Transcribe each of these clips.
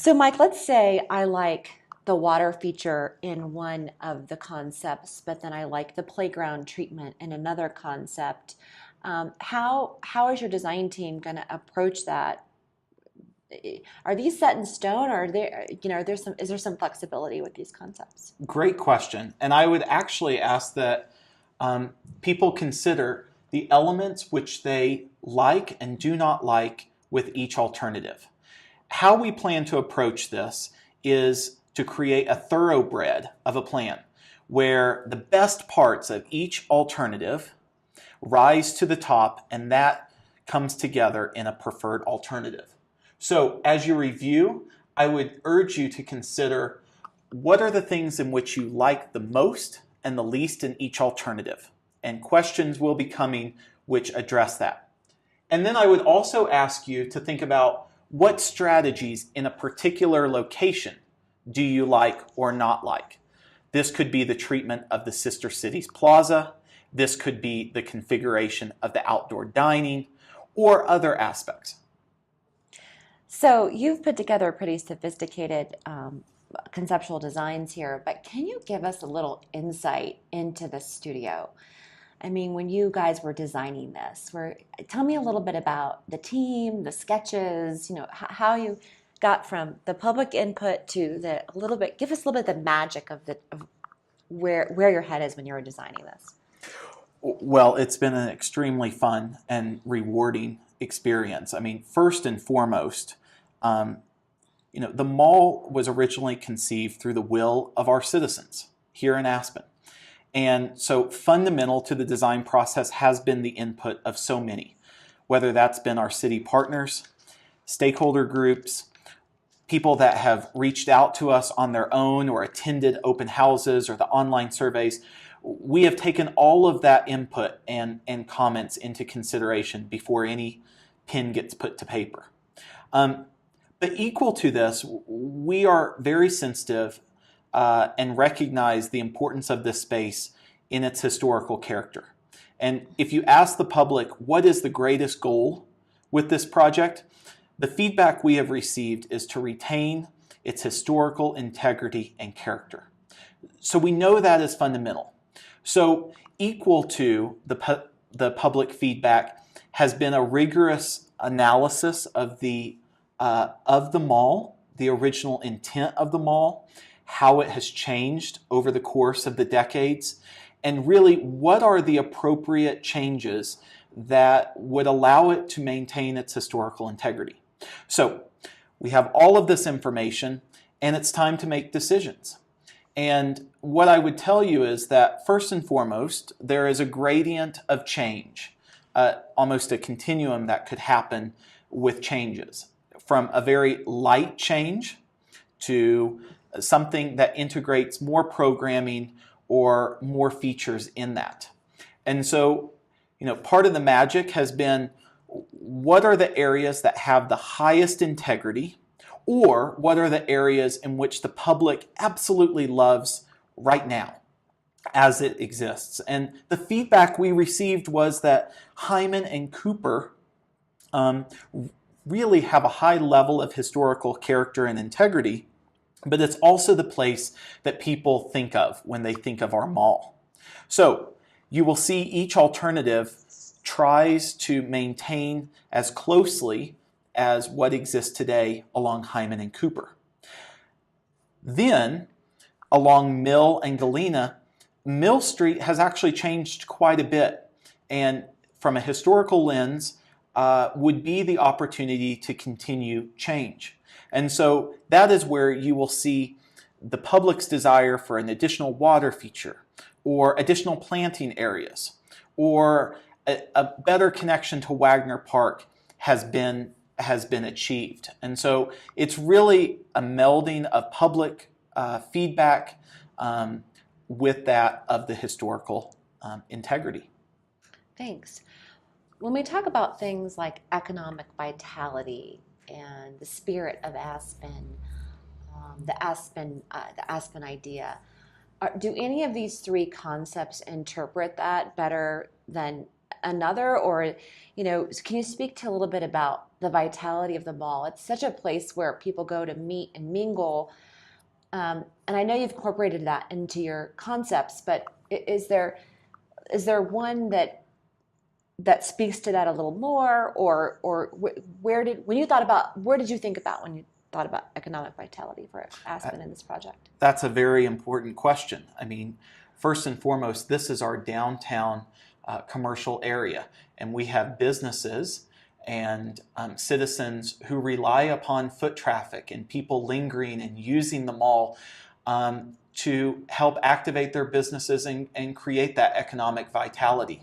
So, Mike, let's say I like the water feature in one of the concepts, but then I like the playground treatment in another concept. How is your design team going to approach that? Are these set in stone, or are there, there's some is there some flexibility with these concepts? Great question. And I would actually ask that people consider the elements which they like and do not like with each alternative. How we plan to approach this is to create a thoroughbred of a plan where the best parts of each alternative rise to the top, and that comes together in a preferred alternative. So as you review, I would urge you to consider what are the things in which you like the most and the least in each alternative. And questions will be coming which address that. And then I would also ask you to think about what strategies in a particular location do you like or not like. This could be the treatment of the Sister Cities Plaza. This could be the configuration of the outdoor dining or other aspects. So you've put together pretty sophisticated conceptual designs here, but can you give us a little insight into the studio? I mean, when you guys were designing this, tell me a little bit about the team, the sketches, how you got from the public input to give us a little bit of the magic of where your head is when you were designing this. Well, it's been an extremely fun and rewarding experience. I mean, first and foremost, the mall was originally conceived through the will of our citizens here in Aspen. And so fundamental to the design process has been the input of so many, whether that's been our city partners, stakeholder groups, people that have reached out to us on their own or attended open houses or the online surveys. We have taken all of that input and comments into consideration before any pen gets put to paper. But equal to this, we are very sensitive and recognize the importance of this space in its historical character. And if you ask the public what is the greatest goal with this project, the feedback we have received is to retain its historical integrity and character. So we know that is fundamental. So equal to the public feedback has been a rigorous analysis of the mall, the original intent of the mall, how it has changed over the course of the decades, and really what are the appropriate changes that would allow it to maintain its historical integrity. So we have all of this information, and it's time to make decisions. And what I would tell you is that first and foremost, there is a gradient of change, almost a continuum that could happen with changes, from a very light change to something that integrates more programming or more features in that. And so, part of the magic has been what are the areas that have the highest integrity, or what are the areas in which the public absolutely loves right now as it exists. And the feedback we received was that Hyman and Cooper really have a high level of historical character and integrity, but it's also the place that people think of when they think of our mall. So you will see each alternative tries to maintain as closely as what exists today along Hyman and Cooper. Then, along Mill and Galena, Mill Street has actually changed quite a bit, and from a historical lens, would be the opportunity to continue change. And so that is where you will see the public's desire for an additional water feature, or additional planting areas, or a better connection to Wagner Park has been achieved. And so it's really a melding of public feedback with that of the historical integrity. Thanks. When we talk about things like economic vitality and the spirit of Aspen, the Aspen idea, do any of these three concepts interpret that better than another? Or, can you speak to a little bit about the vitality of the mall? It's such a place where people go to meet and mingle. And I know you've incorporated that into your concepts, but is there one that speaks to that a little more, or where did you think about when you thought about economic vitality for Aspen in this project? That's a very important question. I mean, first and foremost, this is our downtown commercial area, and we have businesses and citizens who rely upon foot traffic and people lingering and using the mall to help activate their businesses and create that economic vitality.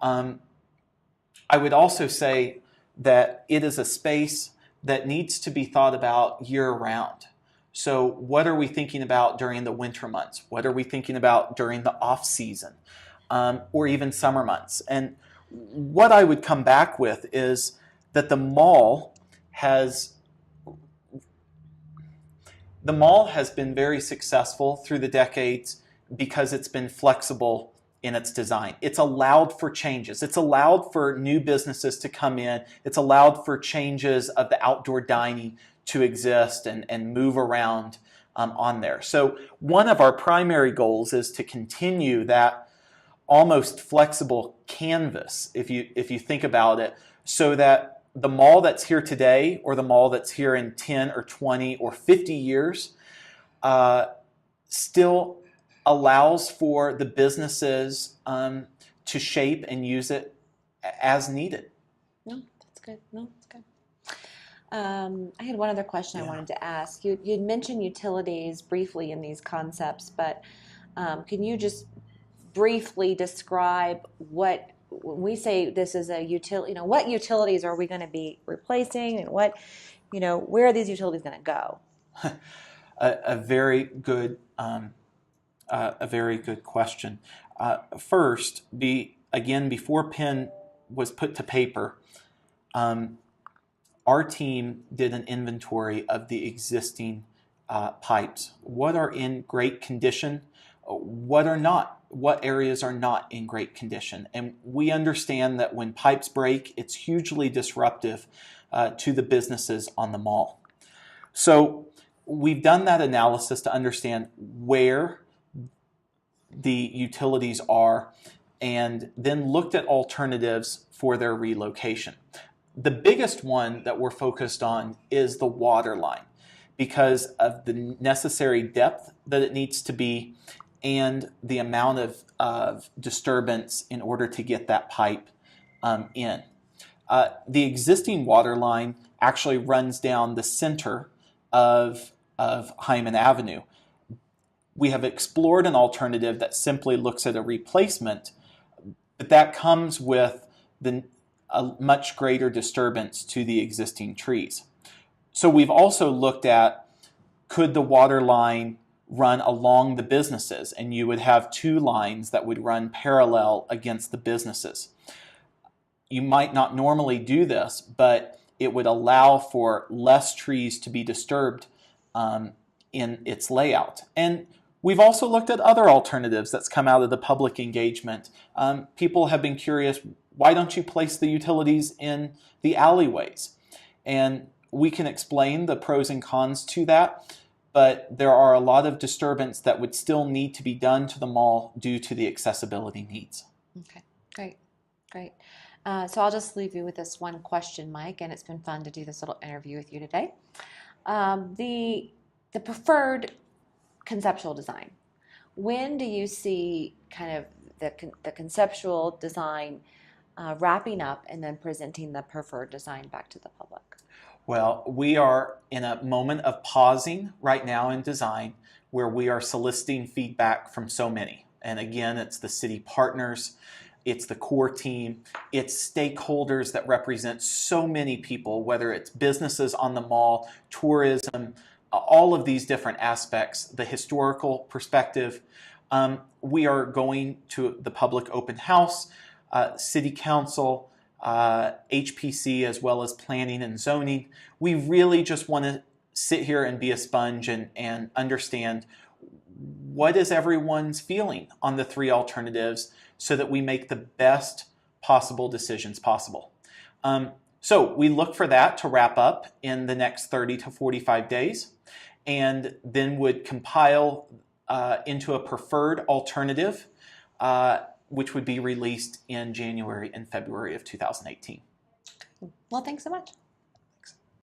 I would also say that it is a space that needs to be thought about year-round. So what are we thinking about during the winter months? What are we thinking about during the off-season, or even summer months? And what I would come back with is that the mall has been very successful through the decades because it's been flexible in its design. It's allowed for changes. It's allowed for new businesses to come in. It's allowed for changes of the outdoor dining to exist and move around on there. So one of our primary goals is to continue that almost flexible canvas, if you think about it, so that the mall that's here today or the mall that's here in 10 or 20 or 50 years still allows for the businesses to shape and use it as needed. No, that's good. No, that's good. I had one other question I wanted to ask. You'd mentioned utilities briefly in these concepts, but can you just briefly describe when we say this is a utility, what utilities are we going to be replacing, and where are these utilities going to go? A very good question. First, before pen was put to paper, our team did an inventory of the existing pipes. What are in great condition? What are not? What areas are not in great condition? And we understand that when pipes break, it's hugely disruptive to the businesses on the mall. So we've done that analysis to understand where the utilities are and then looked at alternatives for their relocation. The biggest one that we're focused on is the water line because of the necessary depth that it needs to be and the amount of disturbance in order to get that pipe in. The existing water line actually runs down the center of Hyman Avenue. We have explored an alternative that simply looks at a replacement, but that comes with a much greater disturbance to the existing trees. So we've also looked at, could the water line run along the businesses, and you would have two lines that would run parallel against the businesses. You might not normally do this, but it would allow for less trees to be disturbed in its layout. And we've also looked at other alternatives that's come out of the public engagement. People have been curious, why don't you place the utilities in the alleyways? And we can explain the pros and cons to that, but there are a lot of disturbance that would still need to be done to the mall due to the accessibility needs. Okay, great. So I'll just leave you with this one question, Mike, and it's been fun to do this little interview with you today. The preferred conceptual design. When do you see kind of the conceptual design wrapping up and then presenting the preferred design back to the public? Well, we are in a moment of pausing right now in design where we are soliciting feedback from so many. And again, it's the city partners, it's the core team, it's stakeholders that represent so many people, whether it's businesses on the mall, tourism, all of these different aspects, the historical perspective. We are going to the public open house, city council, HPC, as well as planning and zoning. We really just want to sit here and be a sponge and understand what is everyone's feeling on the three alternatives so that we make the best possible decisions possible. So we look for that to wrap up in the next 30 to 45 days, and then would compile into a preferred alternative, which would be released in January and February of 2018. Well, thanks so much.